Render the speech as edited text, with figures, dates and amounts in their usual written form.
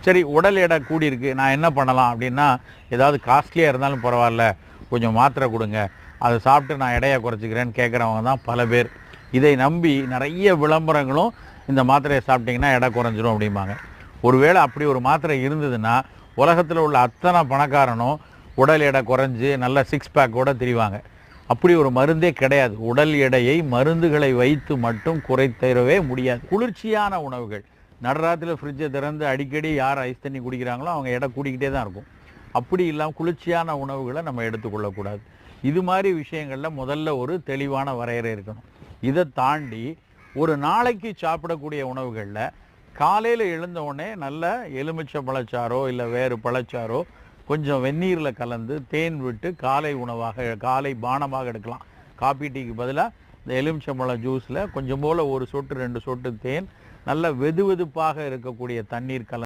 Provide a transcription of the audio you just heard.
சரி உடல் எடை கூடியிருக்கு, நான் என்ன பண்ணலாம் அப்படின்னா, ஏதாவது காஸ்ட்லியாக இருந்தாலும் பரவாயில்ல, கொஞ்சம் மாத்திரை கொடுங்க, அதை சாப்பிட்டு நான் எடையை குறைச்சிக்கிறேன்னு கேட்குறவங்க தான் பல பேர். இதை நம்பி நிறைய விளம்பரங்களும் இந்த மாத்திரையை சாப்பிட்டிங்கன்னா எடை குறைஞ்சிரும் அப்படிம்பாங்க. ஒருவேளை அப்படி ஒரு மாத்திரை இருந்ததுன்னா உலகத்தில் உள்ள அத்தனை பணக்காரனும் உடல் எடை குறைஞ்சி நல்ல சிக்ஸ் பேக்கோடு திரிவாங்க. அப்படி ஒரு மருந்தே கிடையாது. உடல் எடையை மருந்துகளை வைத்து மட்டும் குறைத்தரவே முடியாது. குளிர்ச்சியான உணவுகள், நடுராத்தில் ஃப்ரிட்ஜை திறந்து அடிக்கடி யார் ஐஸ் தண்ணி குடிக்கிறாங்களோ அவங்க எடை கூடிக்கிட்டே தான் இருக்கும். அப்படி இல்லாமல் குளிர்ச்சியான உணவுகளை நம்ம எடுத்துக்கொள்ளக்கூடாது. இது மாதிரி விஷயங்களில் முதல்ல ஒரு தெளிவான வரையறை இருக்கணும். இதை தாண்டி ஒரு நாளைக்கு சாப்பிடக்கூடிய உணவுகளில் காலையில் எழுந்த உடனே நல்ல எலுமிச்சை பழச்சாரோ இல்லை வேறு பழச்சாரோ கொஞ்சம் வெந்நீரில் கலந்து தேன் விட்டு காலை உணவாக, காலை பானமாக எடுக்கலாம். காபி டீக்கு பதிலாக இந்த எலுமிச்சம்பழம் ஜூஸில் கொஞ்சம் போல் ஒரு சொட்டு 2 சொட்டு தேன், நல்ல வெது வெதுப்பாக இருக்கக்கூடிய தண்ணீர் கலந்து